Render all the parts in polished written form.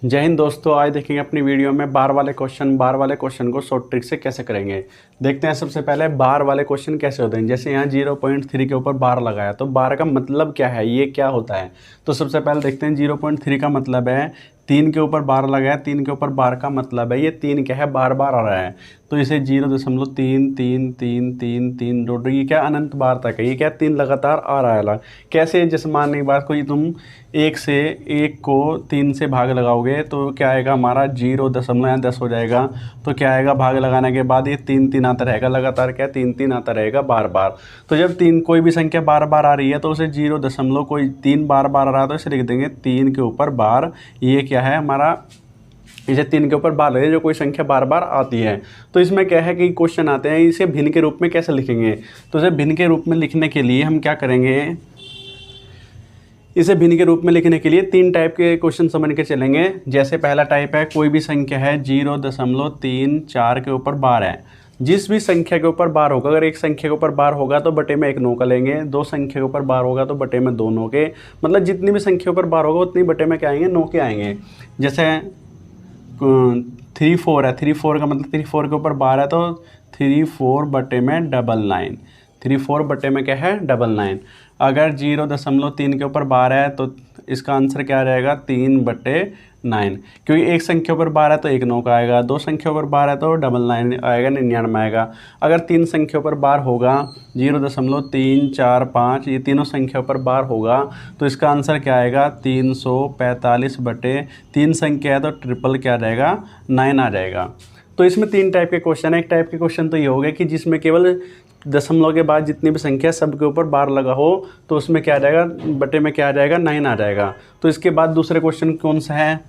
जय हिंद दोस्तों, आज देखेंगे अपनी वीडियो में बार वाले क्वेश्चन को शॉर्ट ट्रिक से कैसे करेंगे। देखते हैं सबसे पहले बार वाले क्वेश्चन कैसे होते हैं। जैसे यहाँ 0.3 के ऊपर बार लगाया तो बार का मतलब क्या है, ये क्या होता है। तो सबसे पहले देखते हैं 0.3 का मतलब है 3 के ऊपर बार लगाया। 3 के ऊपर बार का मतलब है ये 3 क्या है, बार बार आ रहा है। तो इसे 0.33333 जोड़ रही, ये क्या अनंत बार तक है, ये क्या 3 लगातार आ रहा है। कैसे, जैसे मानने की बात कोई तुम 1 को 3 से भाग लगाओगे तो क्या आएगा हमारा 0.10 हो जाएगा। तो क्या आएगा, भाग लगाने के बाद ये 3 आता रहेगा लगातार, क्या 3 आता रहेगा बार बार। तो जब 3 कोई भी संख्या बार बार आ रही है तो उसे 0.3 बार बार आ रहा है तो इसे लिख देंगे 3 के ऊपर बार। ये क्या है हमारा, इसे 3 के ऊपर बार है जो कोई संख्या बार बार आती है। तो इसमें क्या है कि क्वेश्चन आते हैं इसे भिन्न के रूप में कैसे लिखेंगे। तो इसे भिन्न के रूप में लिखने के लिए हम क्या करेंगे, इसे भिन्न के रूप में लिखने के लिए 3 टाइप के क्वेश्चन समझ के चलेंगे। जैसे पहला टाइप है, कोई भी संख्या है 0.34 के ऊपर बार है। जिस भी संख्या के ऊपर बार होगा, अगर एक संख्या के ऊपर बार होगा तो बटे में 1 9 का लेंगे, 2 संख्या के ऊपर बार होगा तो बटे में 2 9 के, मतलब जितनी भी संख्या के ऊपर बार होगा उतनी बटे में क्या आएंगे, 9 के आएंगे। जैसे 3 4 है, 3 4 का मतलब 3 4 के ऊपर बार है तो 3 4 बटे में 99, 3 4 बटे में क्या है 99। अगर 0.3 के ऊपर बार है तो इसका आंसर क्या रहेगा 3/9, क्योंकि एक संख्या ऊपर बार है तो 1 9 का आएगा, 2 संख्या ऊपर बार है तो 99 आएगा, 99 आएगा। अगर 3 संख्या ऊपर बार होगा 0.3 4 5, ये तीनों संख्या ऊपर बार होगा तो इसका आंसर क्या आएगा 345/3 संख्या है तो ट्रिपल क्या रहेगा 9 आ जाएगा। तो इसमें 3 टाइप के क्वेश्चन है। एक टाइप के क्वेश्चन तो ये हो गया कि जिसमें केवल दशमलव के बाद जितनी भी संख्या सब के ऊपर बार लगा हो तो उसमें क्या आ जाएगा, बटे में क्या आ जाएगा 9 आ जाएगा। तो इसके बाद दूसरे क्वेश्चन कौन सा है,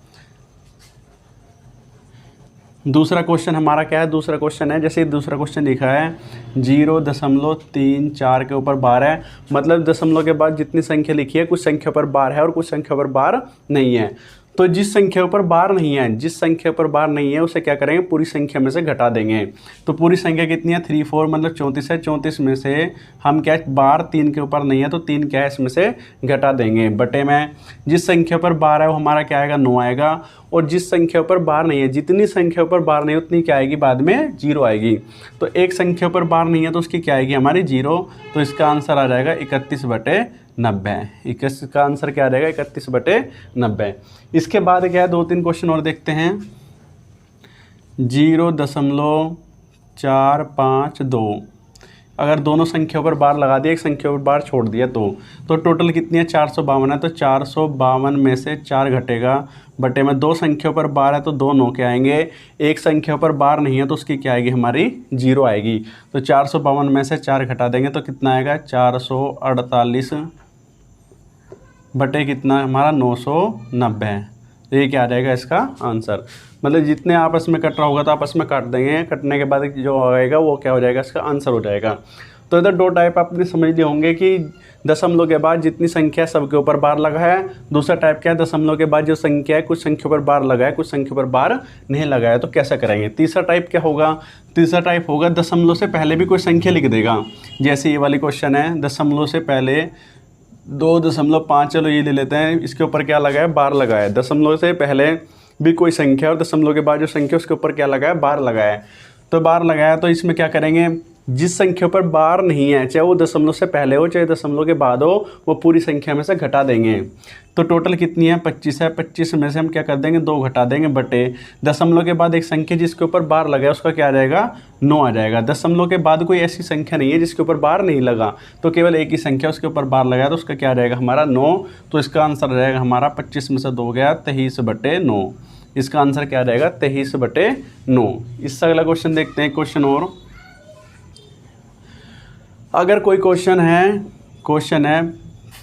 दूसरा क्वेश्चन हमारा क्या है, दूसरा क्वेश्चन है जैसे दूसरा क्वेश्चन लिखा है 0.34 के ऊपर बार है, मतलब दशमलव के बाद जितनी संख्या लिखी है कुछ संख्या पर बार है और कुछ संख्या पर बार नहीं है। तो जिस संख्या पर बार नहीं है, जिस संख्या पर बार नहीं है उसे क्या करेंगे, पूरी संख्या में से घटा देंगे। तो पूरी संख्या कितनी है 3 4 मतलब 34 है, 34 में से हम क्या बार 3 के ऊपर नहीं है तो 3 क्या है इसमें से घटा देंगे, बटे में जिस संख्या पर बार है वो हमारा क्या आएगा 9 आएगा, और जिस संख्या पर बार नहीं है, जितनी संख्या पर बार नहीं है उतनी क्या आएगी बाद में 0 आएगी। तो एक संख्या पर बार नहीं है तो उसकी क्या आएगी हमारी 0। तो इसका आंसर आ जाएगा 31/90। इसका आंसर क्या आ जाएगा 31/90। इसके बाद क्या है 2-3 क्वेश्चन और देखते हैं। 0.452 अगर दोनों संख्याओं पर बार लगा दिया, एक संख्या पर बार छोड़ दिया तो टोटल कितनी है 452 है। तो 452 में से 4 घटेगा, बटे में 2 संख्याओं पर बार है तो 2 9 के आएंगे, एक संख्या पर बार नहीं है तो उसकी क्या आएगी हमारी 0 आएगी। तो 452 में से 4 घटा देंगे तो कितना आएगा 448 बटे कितना हमारा 990 है। तो ये क्या आ जाएगा इसका आंसर। मतलब जितने आपस में कट रहा होगा तो आपस में काट देंगे, कटने के बाद जो आएगा वो क्या हो जाएगा इसका आंसर हो जाएगा। तो इधर 2 टाइप आपने समझ लिए होंगे कि दशमलव के बाद जितनी संख्या सबके ऊपर बार लगा है। दूसरा टाइप क्या है, दशमलव के बाद जो संख्या है कुछ संख्या पर बार लगा है कुछ संख्या पर बार नहीं लगा है, तो कैसा करेंगे। तीसरा टाइप क्या होगा, तीसरा टाइप होगा दशमलव से पहले भी कोई संख्या लिख देगा। जैसे ये वाली क्वेश्चन है, दशमलव से पहले 2.5, चलो ये ले लेते हैं, इसके ऊपर क्या लगा है बार लगा है। दशमलव से पहले भी कोई संख्या और दशमलव के बाद जो संख्या उसके ऊपर क्या लगा है बार लगा है। तो बार लगाया तो इसमें क्या करेंगे, जिस संख्या पर बार नहीं है चाहे वो दशमलव से पहले हो चाहे दशमलव के बाद हो वो पूरी संख्या में से घटा देंगे। तो टोटल कितनी है 25 है, 25 में से हम क्या कर देंगे 2 घटा देंगे, बटे दशमलव के बाद एक संख्या जिसके ऊपर बार लगा है उसका क्या आ जाएगा 9 आ जाएगा। दशमलव के बाद कोई ऐसी संख्या नहीं है जिसके ऊपर बार नहीं लगा, तो केवल एक ही संख्या उसके ऊपर बार लगा है तो उसका क्या आ जाएगा हमारा 9। तो इसका आंसर आ जाएगा हमारा 25 में से 2 गया 23/9। इसका आंसर क्या आ जाएगा 23/9। इससे अगला क्वेश्चन देखते हैं, क्वेश्चन और अगर कोई क्वेश्चन है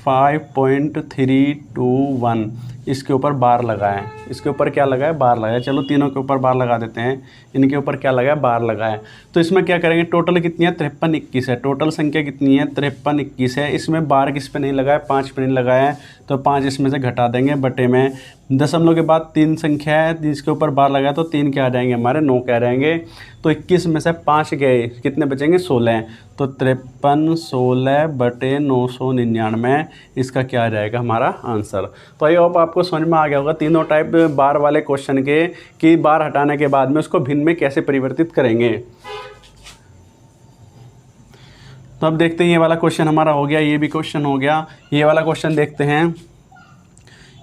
5.321 इसके ऊपर बार लगा है, इसके ऊपर क्या लगा है बार लगा है। चलो तीनों के ऊपर बार लगा देते हैं, इनके ऊपर क्या लगा है बार लगा है। तो इसमें क्या करेंगे, टोटल कितनी है 53 21 है, टोटल संख्या कितनी है 53 21 है। इसमें बार किस पे नहीं लगा है 5 पे नहीं लगा है तो 5 इसमें से घटा देंगे, बटे में दशमलव के बाद 3 संख्या है जिसके ऊपर बार लगा है तो 3 क्या आ जाएंगे हमारे 9 क्या रहेंगे। तो 21 में से 5 गए, कितने बचेंगे 16। तो 53 16 बटे 999 इसका क्या आ जाएगा हमारा आंसर। तो आई होप आप आपको समझ में आ गया होगा तीनों टाइप बार वाले क्वेश्चन के कि बार हटाने के बाद में उसको भिन्न में कैसे परिवर्तित करेंगे। तो अब देखते हैं, ये वाला क्वेश्चन हमारा हो गया, ये भी क्वेश्चन हो गया। ये वाला क्वेश्चन देखते हैं।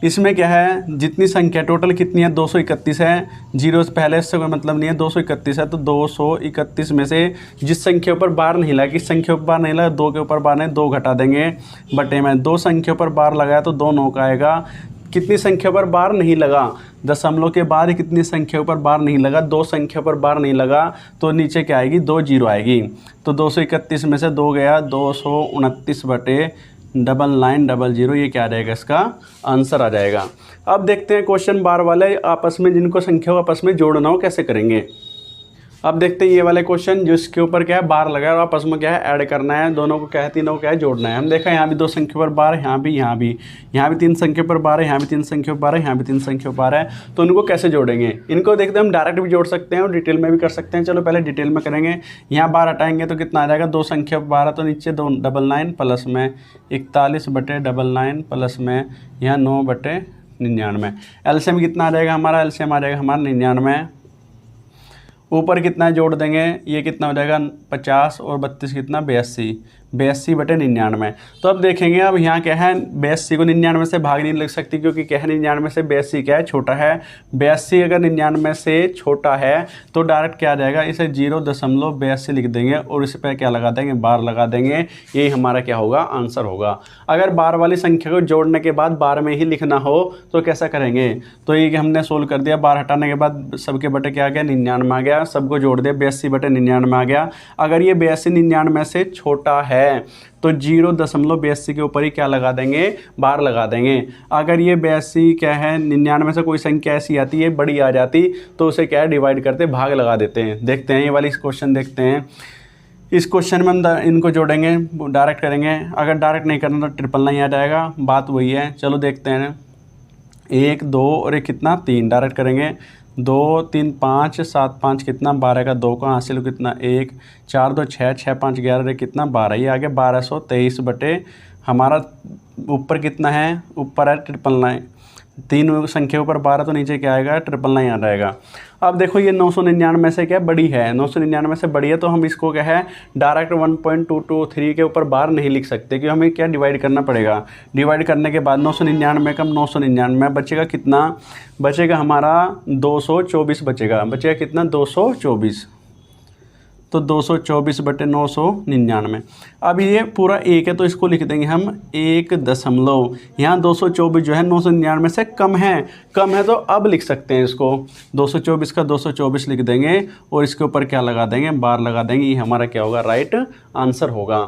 इसमें क्या है, जितनी संख्या टोटल कितनी है 231 है, जीरो से पहले इससे कोई मतलब नहीं है, 231 है। तो 231 में से जिस संख्या पर बार नहीं लगा, किस संख्या पर बार नहीं लगा, 2 के ऊपर बार नहीं, 2 घटा देंगे बटे में 2 संख्या पर बार लगाया तो 2 9 का आएगा। कितनी संख्या पर बार नहीं लगा, दशमलव के बाद कितनी संख्या पर बार नहीं लगा, 2 संख्या पर बार नहीं लगा तो नीचे क्या आएगी, 2 जीरो आएगी। तो 231 में से 2 गया, 229 बटे 9900, ये क्या आ जाएगा, इसका आंसर आ जाएगा। अब देखते हैं क्वेश्चन बार वाले आपस में जिनको संख्या को आपस में जोड़ना हो कैसे करेंगे। अब देखते हैं ये वाले क्वेश्चन जिसके ऊपर क्या है बार लगा है और आपस में क्या है ऐड करना है, दोनों को क्या है, तीनों को क्या है जोड़ना है। हम देखा यहाँ भी 2 संख्या पर बार है, यहाँ भी 3 संख्या पर बार है, यहाँ भी 3 संख्या पर बार है, यहाँ भी 3 संख्या पर बार है। तो उनको कैसे जोड़ेंगे, इनको देखते हैं हम डायरेक्ट भी जोड़ सकते हैं और डिटेल में भी कर सकते हैं। चलो पहले डिटेल में करेंगे। यहाँ बार हटाएंगे तो कितना आ जाएगा, 2 संख्या पर बार है तो नीचे 299 प्लस में 41 बटे 99 प्लस में यहाँ 9 बटे 99। एलसीएम कितना आ जाएगा हमारा, एलसीएम आ जाएगा हमारा 99। ऊपर कितना जोड़ देंगे, ये कितना हो जाएगा 50 और 32 कितना 82 बटे 99। तो अब देखेंगे, अब यहाँ क्या है 82 को 99 से भाग नहीं लग सकती क्योंकि क्या है 99 से 82 क्या है, छोटा है। 82 अगर 99 से छोटा है तो डायरेक्ट क्या आ जाएगा, इसे 0.82 लिख देंगे और इस पर क्या लगा देंगे, बार लगा देंगे। यही हमारा क्या होगा, आंसर होगा। अगर बार वाली संख्या को जोड़ने के बाद बार में ही लिखना हो तो कैसा करेंगे, तो ये हमने सोल्व कर दिया। बार हटाने के बाद सबके बटे क्या आ गया, 99 आ गया, सबको जोड़ दिया 82 बटे 99 आ गया। अगर ये 82 99 से छोटा है तो 0.82 के ऊपर ही क्या लगा देंगे, बार लगा देंगे। अगर ये 82 क्या है 99 से कोई संख्या ऐसी आती है बड़ी आ जाती तो उसे क्या है डिवाइड करते भाग लगा देते हैं। देखते हैं ये वाली क्वेश्चन देखते हैं। इस क्वेश्चन में हम इनको जोड़ेंगे, डायरेक्ट करेंगे। अगर डायरेक्ट नहीं करना तो 999 आ जाएगा, बात वही है। चलो देखते हैं, 1 2 और एक कितना 3, डायरेक्ट करेंगे। 2 3 5 7 5 कितना 12 का 2 का हासिल कितना 1, 4 2 6 6 5 11 कितना 12, ये आगे 1223 बटे हमारा ऊपर कितना है, ऊपर है 999, 3 संख्या ऊपर 12 तो नीचे क्या आएगा 999 आ जाएगा। अब देखो ये 999 से क्या बड़ी है, 999 से बड़ी है तो हम इसको क्या है डायरेक्ट 1.223 के ऊपर बार नहीं लिख सकते क्योंकि हमें क्या डिवाइड करना पड़ेगा। डिवाइड करने के बाद 999 कम 999 बचेगा कितना, बचेगा हमारा 224 बचेगा कितना 224। तो 224 बटे 999। अब ये पूरा 1 है तो इसको लिख देंगे हम 1 दशमलव, यहाँ 224 जो है 999 से कम है तो अब लिख सकते हैं इसको 224 का 224 लिख देंगे और इसके ऊपर क्या लगा देंगे, बार लगा देंगे। ये हमारा क्या होगा, राइट आंसर होगा।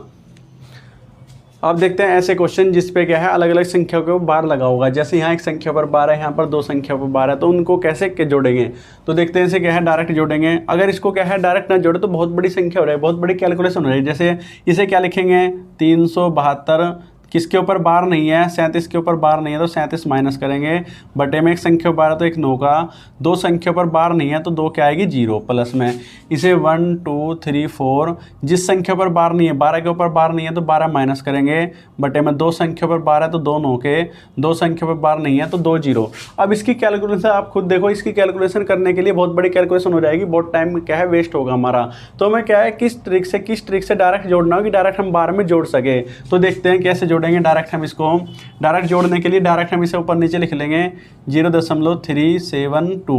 अब देखते हैं ऐसे क्वेश्चन जिस पे क्या है अलग अलग संख्या को बार लगा होगा। जैसे यहाँ एक संख्या पर बार है, यहाँ पर 2 संख्या पर बार है, तो उनको कैसे जोड़ेंगे। तो देखते हैं इसे क्या है डायरेक्ट जोड़ेंगे। अगर इसको क्या है डायरेक्ट ना जोड़े तो बहुत बड़ी संख्या हो रही है, बहुत बड़ी कैलकुलेशन हो रही है। जैसे इसे क्या लिखेंगे 372, किसके ऊपर बार नहीं है 37 के ऊपर बार नहीं है तो 37 माइनस करेंगे बटे में एक संख्या पर बार है तो एक 9 का, 2 संख्या पर बार नहीं है तो 2 क्या आएगी 0 प्लस में इसे 1 2 3 4, जिस संख्या पर बार नहीं है 12 के ऊपर बार नहीं है तो 12 माइनस करेंगे बटे में 2 संख्या पर बार है तो 2 9 के, 2 संख्या पर बार नहीं है तो 2 0। अब इसकी कैलकुलेशन आप खुद देखो, इसकी कैलकुलेशन करने के लिए बहुत बड़ी कैलकुलेशन हो जाएगी, बहुत टाइम क्या है वेस्ट होगा हमारा। तो हमें क्या है किस ट्रिक से डायरेक्ट जोड़ना हो कि डायरेक्ट हम बार में जोड़ सके। तो देखते हैं कैसे जोड़ेंगे डायरेक्ट। हम इसको डायरेक्ट जोड़ने के लिए डायरेक्ट हम इसे ऊपर नीचे लिख लेंगे 0.372।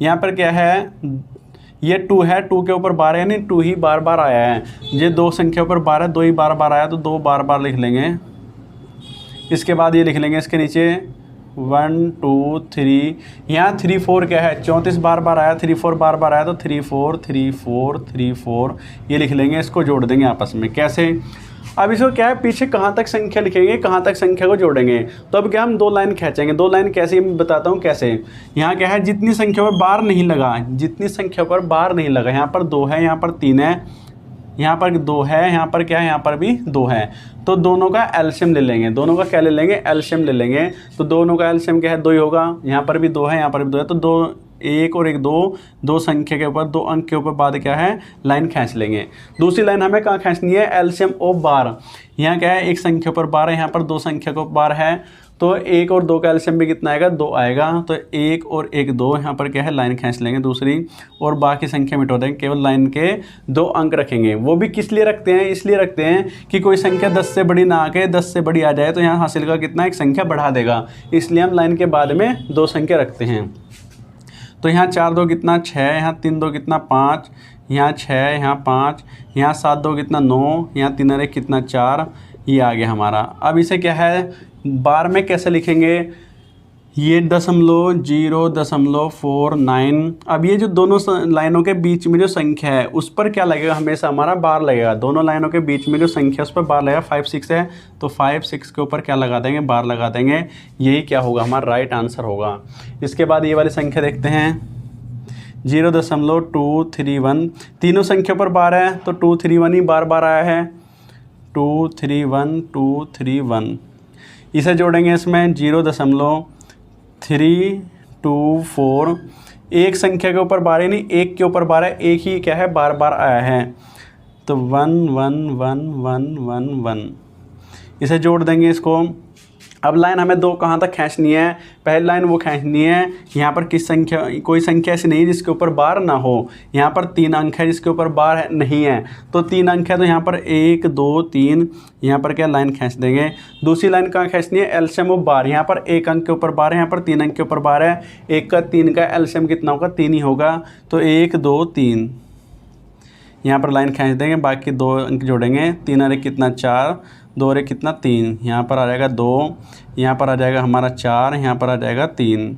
यहाँ पर क्या है ये 2 है, 2 के ऊपर बार है यानी 2 ही बार बार आया है। ये 2 संख्या ऊपर बार है, 2 ही बार बार आया तो 2 बार बार लिख लेंगे। इसके बाद ये लिख लेंगे इसके नीचे 1 2 3, यहाँ 3 4 क्या है 34 बार बार आया, 3 4 बार बार आया तो 3 4 3 4 3 4 ये लिख लेंगे। इसको जोड़ देंगे आपस में कैसे। अब इसको क्या है पीछे कहाँ तक संख्या लिखेंगे, कहाँ तक संख्या को जोड़ेंगे। तो अब क्या हम 2 लाइन खींचेंगे। 2 लाइन कैसे मैं बताता हूँ कैसे। यहाँ क्या है जितनी संख्या पर बार नहीं लगा, जितनी संख्या पर बार नहीं लगा, यहाँ पर 2 है, यहाँ पर 3 है, यहाँ पर 2 है, यहाँ पर क्या है यहाँ पर भी 2 है, तो दोनों का एलसीएम ले लेंगे। दोनों का क्या ले लेंगे, एलसीएम ले लेंगे। तो दोनों का एलसीएम क्या है 2 ही होगा। यहाँ पर भी 2 है, यहाँ पर भी 2 है तो 2 1 और 1 2 संख्या के ऊपर 2 अंक के ऊपर बाद क्या है लाइन खींच लेंगे। दूसरी लाइन हमें कहाँ खींचनी है, एलसीएम ऑफ बार। यहाँ क्या है एक संख्या पर बार है, यहाँ पर 2 संख्या को बार है तो 1 और 2 का एलसीएम भी कितना आएगा, 2 आएगा। तो 1 और 1 2, यहाँ पर क्या है लाइन खींच लेंगे दूसरी, और बाकी संख्या मिटा देंगे, केवल लाइन के 2 अंक रखेंगे। वो भी किस लिए रखते हैं, इसलिए रखते हैं कि कोई संख्या 10 से बड़ी ना आके 10 से बड़ी आ जाए तो यहाँ हासिल का कितना एक संख्या बढ़ा देगा, इसलिए हम लाइन के बाद में 2 संख्या रखते हैं। तो यहाँ 4 2 कितना 6, यहाँ 3 2 कितना 5, यहाँ 6, यहाँ 5, यहाँ 7 2 कितना 9, यहाँ 3 और 1 कितना 4, ये आ गया हमारा। अब इसे क्या है बार में कैसे लिखेंगे, ये 0.049। अब ये जो दोनों लाइनों के बीच में जो संख्या है उस पर क्या लगेगा, हमेशा हमारा बार लगेगा। दोनों लाइनों के बीच में जो संख्या उस पर बार लगेगा। 5 6 है तो 5 6 के ऊपर क्या लगा देंगे, बार लगा देंगे। यही क्या होगा हमारा राइट आंसर होगा। इसके बाद ये वाली संख्या देखते हैं 0.231। तीनों संख्या पर बार है तो 231 ही बार बार आया है, 231। इसे जोड़ेंगे इसमें 0.324। एक संख्या के ऊपर बार है नहीं, एक के ऊपर बार है, एक ही क्या है बार बार आया है, तो 1 1 1 1 1 1। इसे जोड़ देंगे इसको। अब लाइन हमें 2 कहाँ तक खींचनी है, पहली लाइन वो खींचनी है यहाँ पर किस संख्या, कोई संख्या ऐसी नहीं जिसके ऊपर बार ना हो। यहाँ पर 3 अंक है जिसके ऊपर बार नहीं है, तो 3 अंक है तो यहाँ पर 1 2 3, यहाँ पर क्या लाइन खींच देंगे। दूसरी लाइन कहाँ खींचनी है, एलसीएम ऑफ बार। यहाँ पर 1 अंक के ऊपर बार है, यहाँ पर 3 अंक के ऊपर बार है, 1 का 3 का एलसीएम कितना होगा, 3 ही होगा। तो 1 2 3 यहाँ पर लाइन खींच देंगे, बाकी 2 अंक जोड़ेंगे। 3 और 1 कितना 4, 2 और 1 कितना 3, यहाँ पर आ जाएगा 2, यहाँ पर आ जाएगा हमारा 4, यहाँ पर आ जाएगा 3,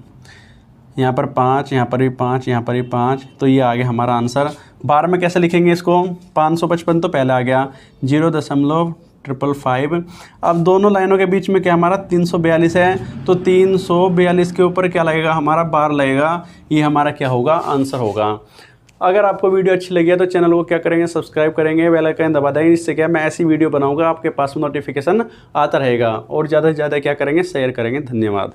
यहाँ पर 5, यहाँ पर भी 5, यहाँ पर भी 5। तो ये आ गया हमारा आंसर। बार में कैसे लिखेंगे इसको, 555 तो पहले आ गया, 0.555। अब दोनों लाइनों के बीच में क्या हमारा 342 है, तो 342 के ऊपर क्या लगेगा हमारा बार लगेगा। ये हमारा क्या होगा आंसर होगा। अगर आपको वीडियो अच्छी लगी है तो चैनल को क्या करेंगे, सब्सक्राइब करेंगे, बेल आइकन दबा देंगे, जिससे क्या मैं ऐसी वीडियो बनाऊंगा आपके पास में नोटिफिकेशन आता रहेगा। और ज़्यादा से ज़्यादा क्या करेंगे, शेयर करेंगे। धन्यवाद।